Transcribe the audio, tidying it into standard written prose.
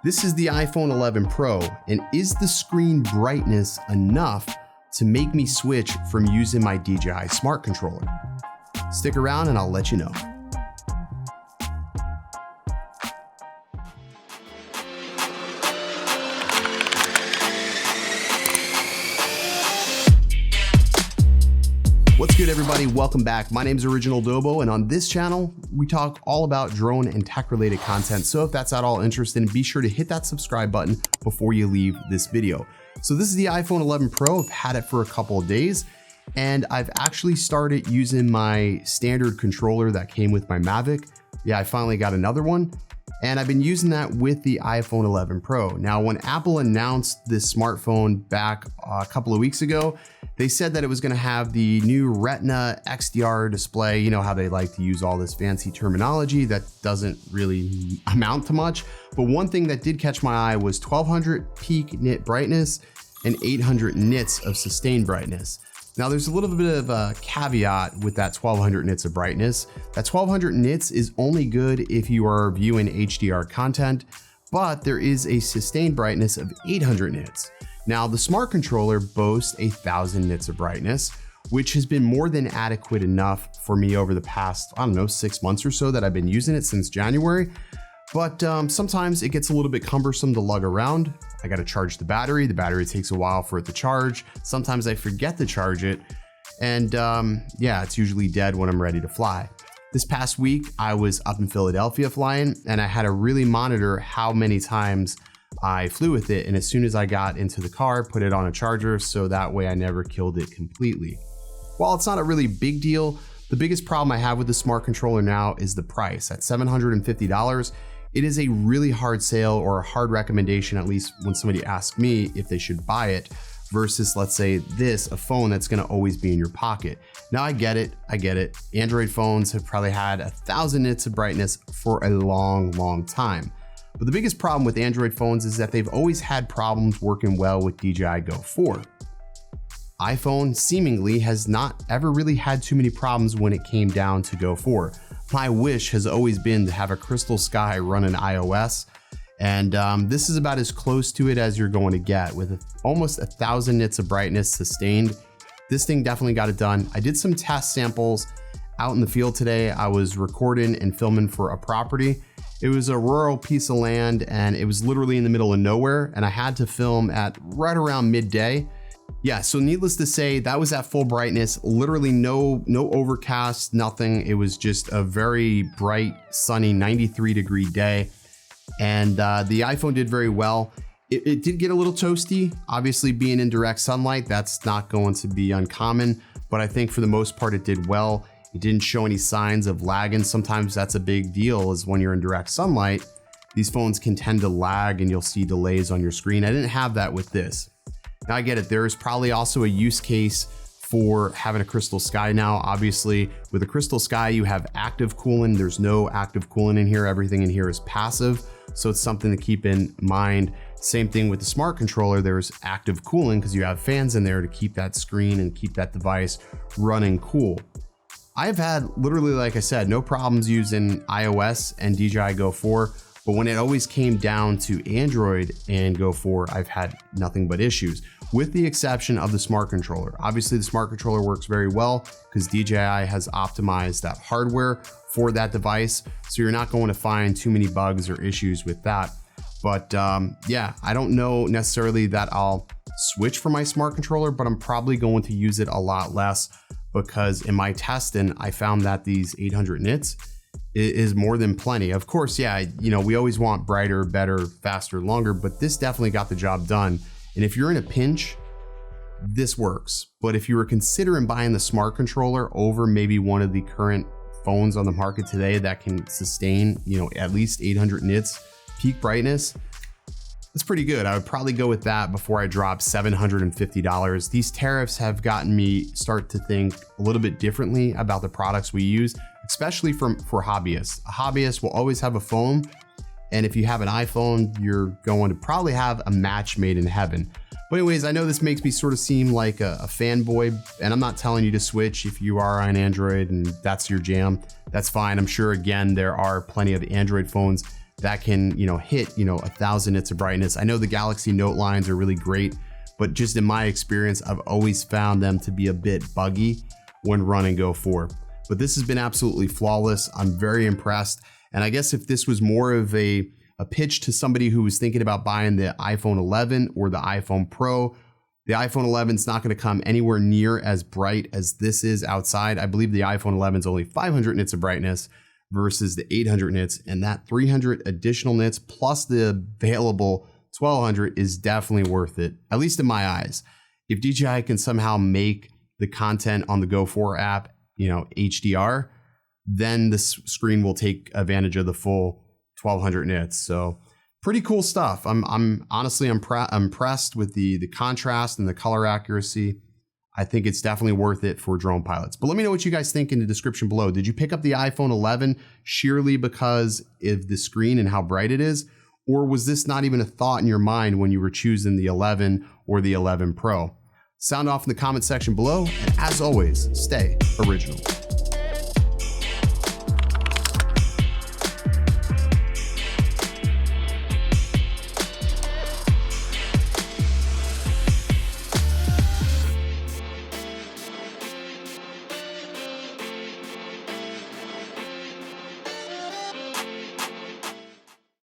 This is the iPhone 11 Pro, and is the screen brightness enough to make me switch from using my DJI Smart Controller? Stick around and I'll let you know. What's good, everybody? Welcome back. My name is Original Dobo, and on this channel, we talk all about drone and tech-related content. So if that's at all interesting, be sure to hit that subscribe button before you leave this video. So this is the iPhone 11 Pro. I've had it for a couple of days, and I've actually started using my standard controller that came with my Mavic. Yeah, I finally got another one, and I've been using that with the iPhone 11 Pro. Now, when Apple announced this smartphone back a couple of weeks ago, they said that it was going to have the new Retina XDR display. You know how they like to use all this fancy terminology that doesn't really amount to much. But one thing that did catch my eye was 1200 peak nit brightness and 800 nits of sustained brightness. Now there's a little bit of a caveat with that 1200 nits of brightness. That 1200 nits is only good if you are viewing HDR content, but there is a sustained brightness of 800 nits. Now, the Smart Controller boasts 1000 nits of brightness, which has been more than adequate enough for me over the past, 6 months or so that I've been using it since January. But sometimes it gets a little bit cumbersome to lug around. I got to charge the battery. The battery takes a while for it to charge. Sometimes I forget to charge it. And yeah, it's usually dead when I'm ready to fly. This past week, I was up in Philadelphia flying, and I had to really monitor how many times I flew with it, and as soon as I got into the car, put it on a charger so that way I never killed it completely. While it's not a really big deal, the biggest problem I have with the Smart Controller now is the price. At $750, it is a really hard sale or a hard recommendation, at least when somebody asks me if they should buy it, versus, let's say, a phone that's gonna always be in your pocket. Now I get it. Android phones have probably had 1000 nits of brightness for a long time. But the biggest problem with Android phones is that they've always had problems working well with DJI Go 4. iPhone seemingly has not ever really had too many problems when it came down to Go 4. My wish has always been to have a crystal sky running iOS, and this is about as close to it as you're going to get with almost 1000 nits of brightness sustained. This thing definitely got it done. I did some test samples out in the field today. I was recording and filming for a property. It was a rural piece of land, and it was literally in the middle of nowhere, and I had to film at right around midday. Yeah, so needless to say, that was at full brightness, literally no overcast, nothing. It was just a very bright, sunny 93-degree day, and the iPhone did very well. It did get a little toasty. Obviously, being in direct sunlight, that's not going to be uncommon, but I think for the most part, it did well. It didn't show any signs of lagging. Sometimes that's a big deal, is when you're in direct sunlight, these phones can tend to lag and you'll see delays on your screen. I didn't have that with this. Now I get it. There is probably also a use case for having a crystal sky now. Obviously, with a crystal sky, you have active cooling. There's no active cooling in here. Everything in here is passive. So it's something to keep in mind. Same thing with the Smart Controller. There's active cooling because you have fans in there to keep that screen and keep that device running cool. I've had literally, like I said, no problems using iOS and DJI Go 4, but when it always came down to Android and Go 4, I've had nothing but issues, with the exception of the Smart Controller. Obviously, the Smart Controller works very well because DJI has optimized that hardware for that device, so you're not going to find too many bugs or issues with that. But yeah, I don't know necessarily that I'll switch from my Smart Controller, but I'm probably going to use it a lot less, because in my testing, I found that these 800 nits is more than plenty. Of course, yeah, we always want brighter, better, faster, longer, but this definitely got the job done. And if you're in a pinch, this works. But if you were considering buying the Smart Controller over maybe one of the current phones on the market today that can sustain, at least 800 nits peak brightness, that's pretty good. I would probably go with that before I drop $750. These tariffs have gotten me start to think a little bit differently about the products we use, especially for hobbyists. A hobbyist will always have a phone, and if you have an iPhone, you're going to probably have a match made in heaven. But anyways, I know this makes me sort of seem like a fanboy, and I'm not telling you to switch if you are on Android and that's your jam. That's fine. I'm sure, again, there are plenty of Android phones that can, hit, 1,000 nits of brightness. I know the Galaxy Note lines are really great, but just in my experience, I've always found them to be a bit buggy when running Go 4. But this has been absolutely flawless. I'm very impressed. And I guess if this was more of a pitch to somebody who was thinking about buying the iPhone 11 or the iPhone Pro, the iPhone 11 is not going to come anywhere near as bright as this is outside. I believe the iPhone 11 is only 500 nits of brightness versus the 800 nits, and that 300 additional nits plus the available 1200 is definitely worth it, at least in my eyes. If DJI can somehow make the content on the Go 4 app, HDR, then the screen will take advantage of the full 1200 nits. So pretty cool stuff. I'm honestly impressed with the contrast and the color accuracy. I think it's definitely worth it for drone pilots. But let me know what you guys think in the description below. Did you pick up the iPhone 11 sheerly because of the screen and how bright it is? Or was this not even a thought in your mind when you were choosing the 11 or the 11 Pro? Sound off in the comment section below. And as always, stay original.